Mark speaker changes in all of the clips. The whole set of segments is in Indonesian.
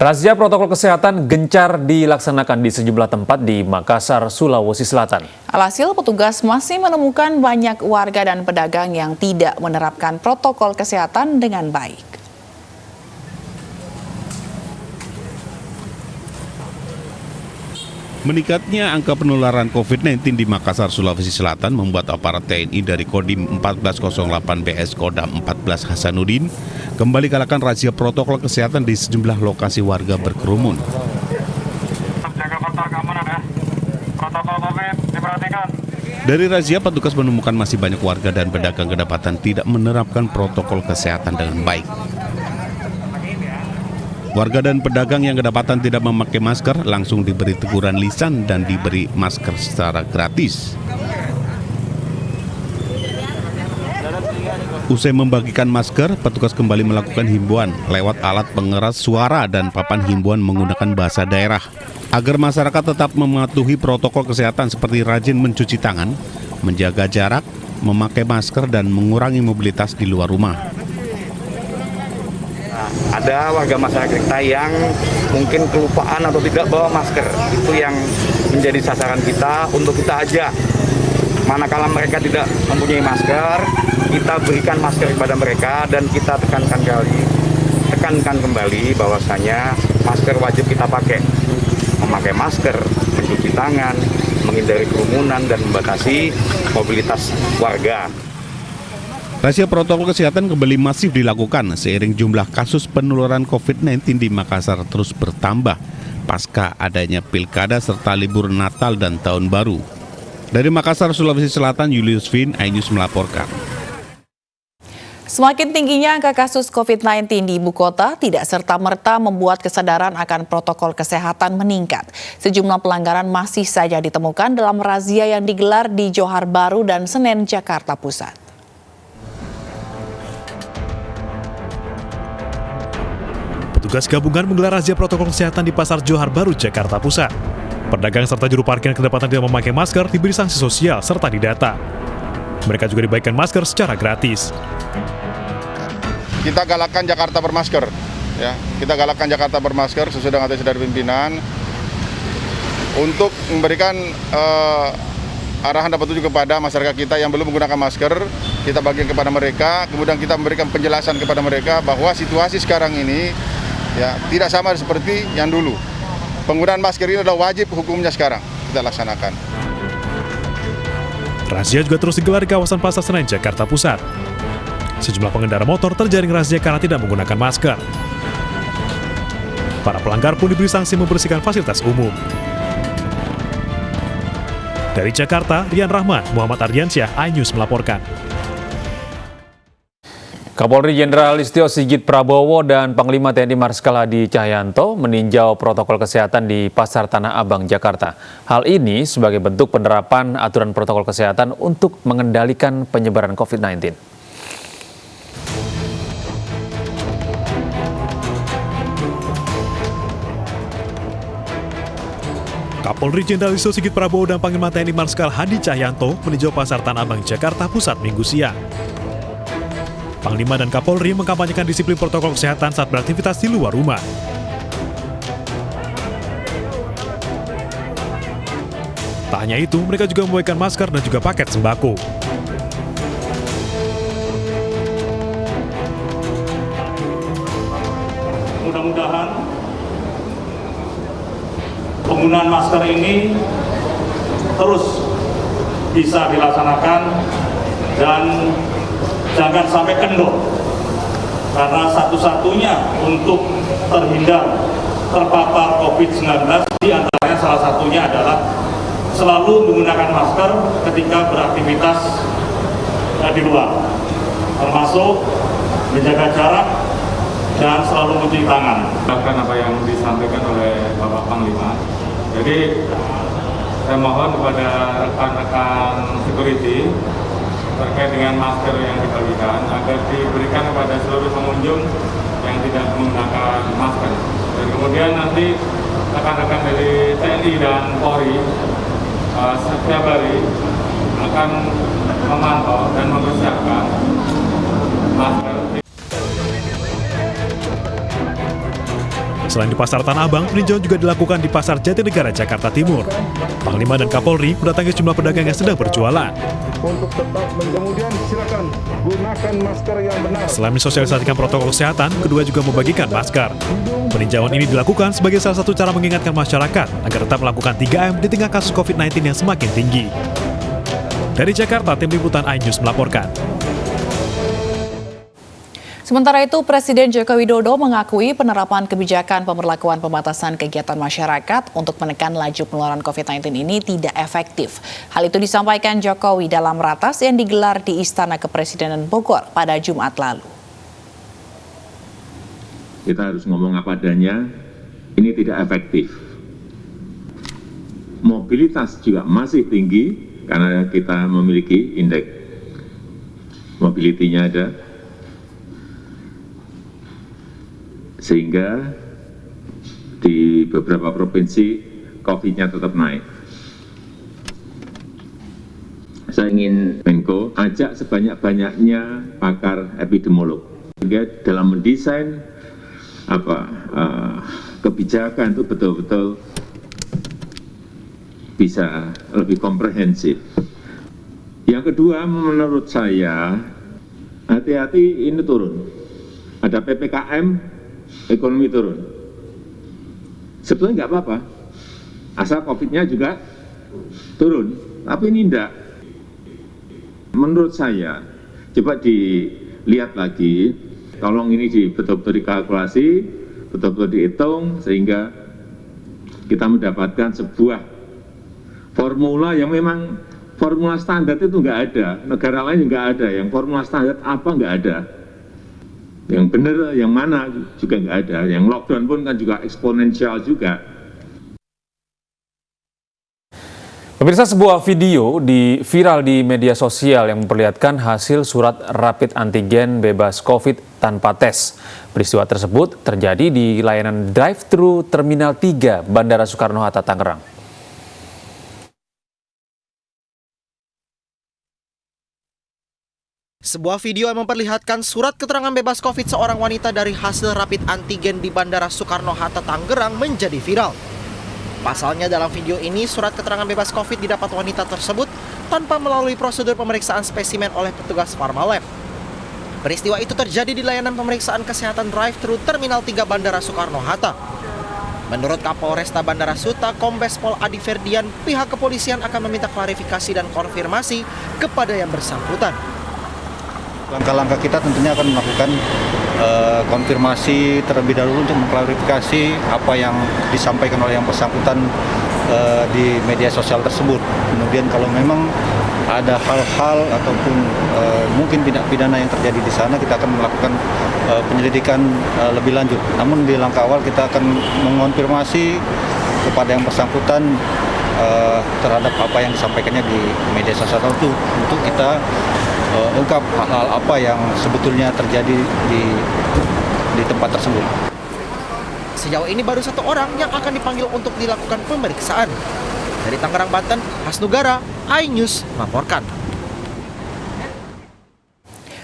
Speaker 1: Razia protokol kesehatan gencar dilaksanakan di sejumlah tempat di Makassar, Sulawesi Selatan.
Speaker 2: Alhasil, petugas masih menemukan banyak warga dan pedagang yang tidak menerapkan protokol kesehatan dengan baik.
Speaker 3: Meningkatnya angka penularan COVID-19 di Makassar, Sulawesi Selatan membuat aparat TNI dari Kodim 1408 BS Kodam 14 Hasanuddin kembali galakan razia protokol kesehatan di sejumlah lokasi warga berkerumun.
Speaker 4: Jaga faktor keamanan ya. Protokol COVID diperhatikan.
Speaker 3: Dari razia, petugas menemukan masih banyak warga dan pedagang kedapatan tidak menerapkan protokol kesehatan dengan baik. Warga dan pedagang yang kedapatan tidak memakai masker langsung diberi teguran lisan dan diberi masker secara gratis. Usai membagikan masker, petugas kembali melakukan himbauan lewat alat pengeras suara dan papan himbauan menggunakan bahasa daerah agar masyarakat tetap mematuhi protokol kesehatan seperti rajin mencuci tangan, menjaga jarak, memakai masker dan mengurangi mobilitas di luar rumah.
Speaker 5: Ada warga masyarakat kita yang mungkin kelupaan atau tidak bawa masker. Itu yang menjadi sasaran kita untuk kita ajak. Manakala mereka tidak mempunyai masker, kita berikan masker kepada mereka dan kita tekankan kembali bahwasanya masker wajib kita pakai. Memakai masker, mencuci tangan, menghindari kerumunan dan membatasi mobilitas warga.
Speaker 3: Razia protokol kesehatan kembali masif dilakukan seiring jumlah kasus penularan COVID-19 di Makassar terus bertambah pasca adanya pilkada serta libur Natal dan Tahun Baru. Dari Makassar, Sulawesi Selatan, Julius Vin, iNews melaporkan.
Speaker 2: Semakin tingginya angka kasus COVID-19 di ibu kota tidak serta-merta membuat kesadaran akan protokol kesehatan meningkat. Sejumlah pelanggaran masih saja ditemukan dalam razia yang digelar di Johar Baru dan Senen, Jakarta Pusat.
Speaker 6: Petugas gabungan menggelar razia protokol kesehatan di Pasar Johar Baru, Jakarta Pusat. Pedagang serta juru parkir yang kedapatan tidak memakai masker diberi sanksi sosial serta didata. Mereka juga dibagikan masker secara gratis.
Speaker 7: Kita galakkan Jakarta bermasker, ya. Kita galakkan Jakarta bermasker sesuai dengan atas dari pimpinan untuk memberikan arahan dan petunjuk kepada masyarakat kita yang belum menggunakan masker. Kita bagikan kepada mereka, kemudian kita memberikan penjelasan kepada mereka bahwa situasi sekarang ini ya tidak sama seperti yang dulu. Penggunaan masker ini adalah wajib hukumnya sekarang kita laksanakan.
Speaker 6: Razia juga terus digelar di kawasan Pasar Senen, Jakarta Pusat. Sejumlah pengendara motor terjaring razia karena tidak menggunakan masker. Para pelanggar pun diberi sanksi membersihkan fasilitas umum. Dari Jakarta, Rian Rahman, Muhammad Ardiansyah, iNews melaporkan.
Speaker 1: Kapolri Jenderal Listio Sigit Prabowo dan Panglima TNI Marskal Hadi Cahyanto meninjau protokol kesehatan di Pasar Tanah Abang, Jakarta. Hal ini sebagai bentuk penerapan aturan protokol kesehatan untuk mengendalikan penyebaran COVID-19.
Speaker 6: Kapolri Jenderal Listio Sigit Prabowo dan Panglima TNI Marskal Hadi Cahyanto meninjau Pasar Tanah Abang, Jakarta Pusat Minggu siang. Panglima dan Kapolri mengkampanyekan disiplin protokol kesehatan saat beraktivitas di luar rumah. Tak hanya itu, mereka juga membagikan masker dan juga paket sembako.
Speaker 4: Mudah-mudahan penggunaan masker ini terus bisa dilaksanakan dan jangan sampai kendor, karena satu-satunya untuk terhindar terpapar COVID-19 diantaranya salah satunya adalah selalu menggunakan masker ketika beraktivitas di luar, termasuk menjaga jarak dan selalu mencuci tangan.
Speaker 8: Bahkan apa yang disampaikan oleh Bapak Panglima. Jadi saya mohon kepada rekan-rekan security terkait dengan masker yang dibagikan agar diberikan kepada seluruh pengunjung yang tidak menggunakan masker. Dan kemudian nanti rekan-rekan dari TNI dan Polri setiap hari akan memantau dan mempersiapkan masker.
Speaker 6: Selain di Pasar Tanah Abang, peninjauan juga dilakukan di Pasar Jatinegara, Jakarta Timur. Panglima dan Kapolri mendatangi sejumlah pedagang yang sedang berjualan.
Speaker 9: Untuk tetap kemudian silakan gunakan masker yang benar.
Speaker 6: Selain mensosialisasikan protokol kesehatan, kedua juga membagikan masker. Peninjauan ini dilakukan sebagai salah satu cara mengingatkan masyarakat agar tetap melakukan 3M di tengah kasus COVID-19 yang semakin tinggi. Dari Jakarta, tim liputan iNews melaporkan.
Speaker 2: Sementara itu, Presiden Joko Widodo mengakui penerapan kebijakan pemberlakuan pembatasan kegiatan masyarakat untuk menekan laju penularan COVID-19 ini tidak efektif. Hal itu disampaikan Jokowi dalam ratas yang digelar di Istana Kepresidenan Bogor pada Jumat lalu.
Speaker 10: Kita harus ngomong apa adanya, ini tidak efektif. Mobilitas juga masih tinggi karena kita memiliki indeks mobility-nya ada. Sehingga di beberapa provinsi COVID-nya tetap naik. Saya ingin Menko ajak sebanyak-banyaknya pakar epidemiolog. Sehingga dalam mendesain kebijakan itu betul-betul bisa lebih komprehensif. Yang kedua, menurut saya, hati-hati ini turun. Ada PPKM, ekonomi turun. Sebetulnya nggak apa-apa, asal COVID-nya juga turun. Tapi ini enggak. Menurut saya, coba dilihat lagi, tolong ini betul-betul dikalkulasi, betul-betul dihitung, sehingga kita mendapatkan sebuah formula yang memang formula standar itu nggak ada. Negara lain nggak ada, yang formula standar apa nggak ada. Yang benar, yang mana juga nggak ada. Yang lockdown pun kan juga eksponensial juga.
Speaker 1: Pemirsa, sebuah video viral di media sosial yang memperlihatkan hasil surat rapid antigen bebas COVID tanpa tes. Peristiwa tersebut terjadi di layanan drive-thru Terminal 3 Bandara Soekarno-Hatta, Tangerang.
Speaker 11: Sebuah video yang memperlihatkan surat keterangan bebas COVID seorang wanita dari hasil rapid antigen di Bandara Soekarno-Hatta, Tangerang menjadi viral. Pasalnya dalam video ini, surat keterangan bebas COVID didapat wanita tersebut tanpa melalui prosedur pemeriksaan spesimen oleh petugas Pharmalab. Peristiwa itu terjadi di layanan pemeriksaan kesehatan drive-thru Terminal 3 Bandara Soekarno-Hatta. Menurut Kapolresta Bandara Suta, Kombes Pol Adi Ferdian, pihak kepolisian akan meminta klarifikasi dan konfirmasi kepada yang bersangkutan.
Speaker 12: Langkah-langkah kita tentunya akan melakukan konfirmasi terlebih dahulu untuk mengklarifikasi apa yang disampaikan oleh yang bersangkutan di media sosial tersebut. Kemudian kalau memang ada hal-hal ataupun mungkin tindak pidana yang terjadi di sana, kita akan melakukan penyelidikan lebih lanjut. Namun di langkah awal kita akan mengonfirmasi kepada yang bersangkutan terhadap apa yang disampaikannya di media sosial itu untuk kita ungkap hal-hal apa yang sebetulnya terjadi di tempat tersebut.
Speaker 11: Sejauh ini baru satu orang yang akan dipanggil untuk dilakukan pemeriksaan. Dari Tangerang, Banten, Hasnugara, iNews melaporkan.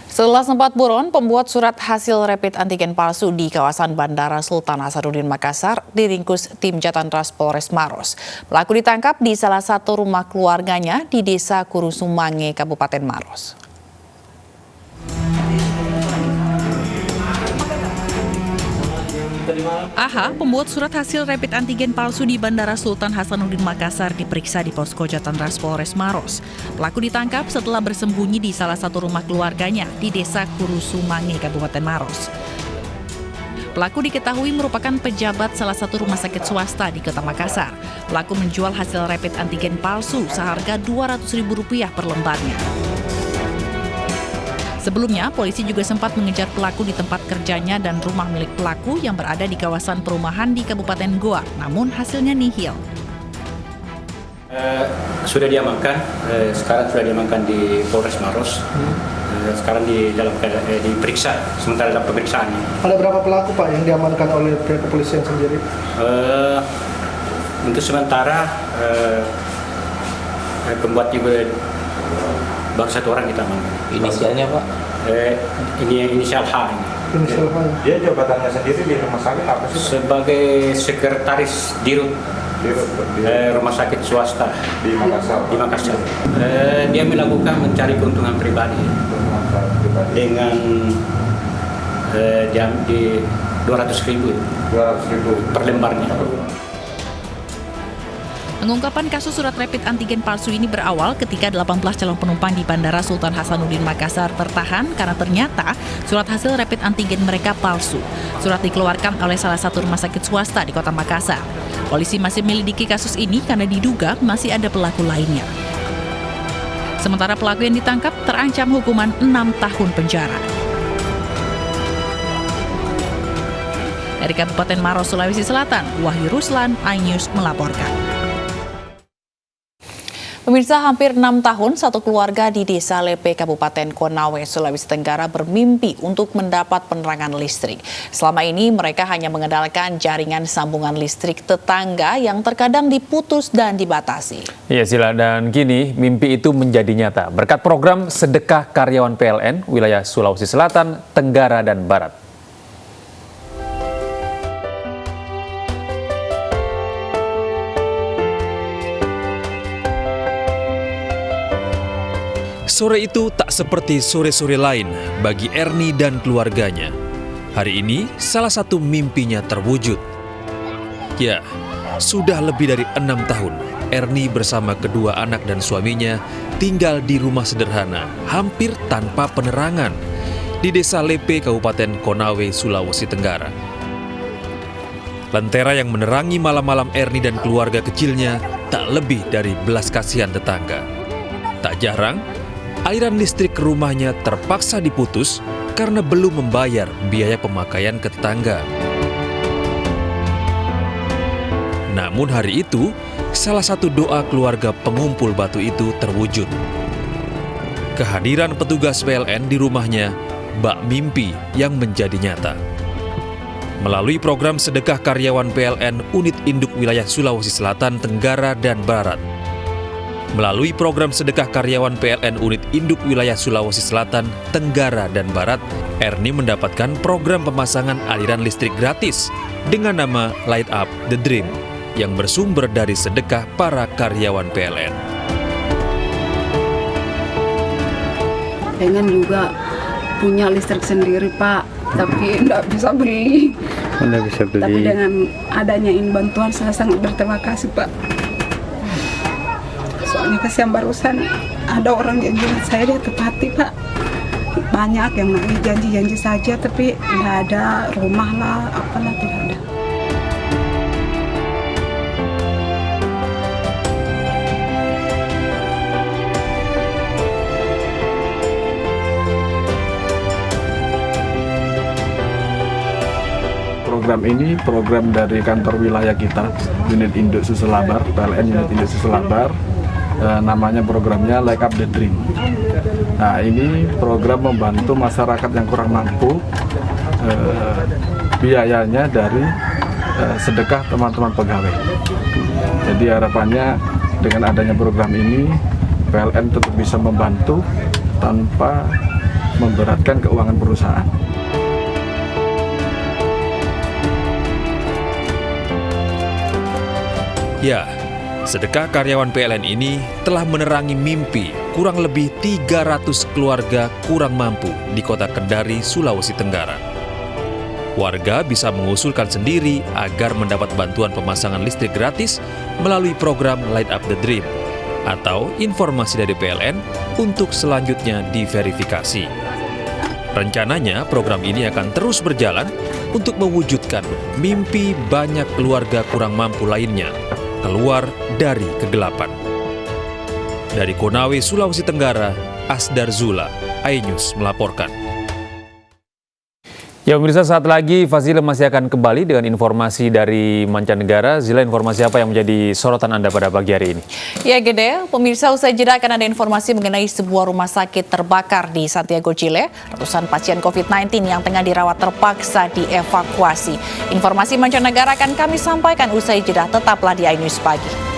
Speaker 2: Setelah sempat buron, pembuat surat hasil rapid antigen palsu di kawasan Bandara Sultan Hasanuddin Makassar diringkus tim Jatantras Polres Maros. Pelaku ditangkap di salah satu rumah keluarganya di Desa Kurusumange, Kabupaten Maros.
Speaker 13: AH, pembuat surat hasil rapid antigen palsu di Bandara Sultan Hasanuddin Makassar, diperiksa di posko Jatantras Polres Maros. Pelaku ditangkap setelah bersembunyi di salah satu rumah keluarganya di Desa Kurusumange, Kabupaten Maros. Pelaku diketahui merupakan pejabat salah satu rumah sakit swasta di Kota Makassar. Pelaku menjual hasil rapid antigen palsu seharga Rp200.000 per lembarnya. Sebelumnya, polisi juga sempat mengejar pelaku di tempat kerjanya dan rumah milik pelaku yang berada di kawasan perumahan di Kabupaten Goa, namun hasilnya nihil.
Speaker 14: Sudah diamankan, sekarang sudah diamankan di Polres Maros. Sekarang diperiksa, sementara dalam pemeriksaan.
Speaker 15: Ada berapa pelaku, Pak, yang diamankan oleh pihak kepolisian sendiri?
Speaker 14: Untuk sementara, pembuat juga baru satu orang kita amankan.
Speaker 16: Inisialnya, Pak?
Speaker 14: Ini inisial H.
Speaker 12: Dia jabatannya sendiri di rumah sakit apa sih?
Speaker 14: Sebagai sekretaris dirut rumah sakit swasta
Speaker 12: Di Makassar.
Speaker 14: Dia melakukan mencari keuntungan pribadi dengan jam di 200.000 per lembarnya.
Speaker 13: Pengungkapan kasus surat rapid antigen palsu ini berawal ketika 18 calon penumpang di Bandara Sultan Hasanuddin Makassar tertahan karena ternyata surat hasil rapid antigen mereka palsu. Surat dikeluarkan oleh salah satu rumah sakit swasta di Kota Makassar. Polisi masih menyelidiki kasus ini karena diduga masih ada pelaku lainnya. Sementara pelaku yang ditangkap terancam hukuman 6 tahun penjara. Dari Kabupaten Maros, Sulawesi Selatan, Wahyu Ruslan, iNews melaporkan.
Speaker 2: Pemirsa, hampir 6 tahun satu keluarga di Desa Lepe, Kabupaten Konawe, Sulawesi Tenggara bermimpi untuk mendapat penerangan listrik. Selama ini mereka hanya mengandalkan jaringan sambungan listrik tetangga yang terkadang diputus dan dibatasi.
Speaker 1: Iya Sila, dan kini mimpi itu menjadi nyata berkat program Sedekah Karyawan PLN wilayah Sulawesi Selatan, Tenggara, dan Barat.
Speaker 16: Sore itu tak seperti sore-sore lain bagi Erni dan keluarganya. Hari ini salah satu mimpinya terwujud. Ya, sudah lebih dari 6 tahun, Erni bersama kedua anak dan suaminya tinggal di rumah sederhana, hampir tanpa penerangan, di Desa Lepe, Kabupaten Konawe, Sulawesi Tenggara. Lentera yang menerangi malam-malam Erni dan keluarga kecilnya tak lebih dari belas kasihan tetangga. Tak jarang, aliran listrik ke rumahnya terpaksa diputus karena belum membayar biaya pemakaian ke tetangga. Namun hari itu, salah satu doa keluarga pengumpul batu itu terwujud. Kehadiran petugas PLN di rumahnya bak mimpi yang menjadi nyata. Melalui program Sedekah Karyawan PLN Unit Induk Wilayah Sulawesi Selatan, Tenggara, dan Barat, melalui program Sedekah Karyawan PLN Unit Induk Wilayah Sulawesi Selatan, Tenggara, dan Barat, Erni mendapatkan program pemasangan aliran listrik gratis dengan nama Light Up the Dream yang bersumber dari sedekah para karyawan PLN.
Speaker 17: Pengen juga punya listrik sendiri, Pak, tapi nggak bisa beli. Tapi dengan adanya ini bantuan saya sangat berterima kasih, Pak. Soalnya kasihan barusan ada orang janji saya dia tepati, Pak. Banyak yang janji-janji saja tapi tidak ada rumah lah, apalah tidak ada.
Speaker 18: Program ini program dari kantor wilayah kita, Unit Induk Suselabar, PLN Unit Induk Suselabar. Namanya programnya Light Up the Dream. Nah, ini program membantu masyarakat yang kurang mampu, biayanya dari sedekah teman-teman pegawai. Jadi harapannya dengan adanya program ini PLN tetap bisa membantu tanpa memberatkan keuangan perusahaan.
Speaker 16: Ya, Sedekah Karyawan PLN ini telah menerangi mimpi kurang lebih 300 keluarga kurang mampu di Kota Kendari, Sulawesi Tenggara. Warga bisa mengusulkan sendiri agar mendapat bantuan pemasangan listrik gratis melalui program Light Up the Dream atau informasi dari PLN untuk selanjutnya diverifikasi. Rencananya program ini akan terus berjalan untuk mewujudkan mimpi banyak keluarga kurang mampu lainnya keluar dari kegelapan. Dari Konawe, Sulawesi Tenggara, Asdar Zula, iNews melaporkan.
Speaker 1: Ya pemirsa, saat lagi Fazila masih akan kembali dengan informasi dari mancanegara. Zila, informasi apa yang menjadi sorotan Anda pada pagi hari ini?
Speaker 2: Ya Gede, pemirsa, usai jeda akan ada informasi mengenai sebuah rumah sakit terbakar di Santiago, Chile. Ratusan pasien COVID-19 yang tengah dirawat terpaksa dievakuasi. Informasi mancanegara akan kami sampaikan usai jeda. Tetaplah di iNews Pagi.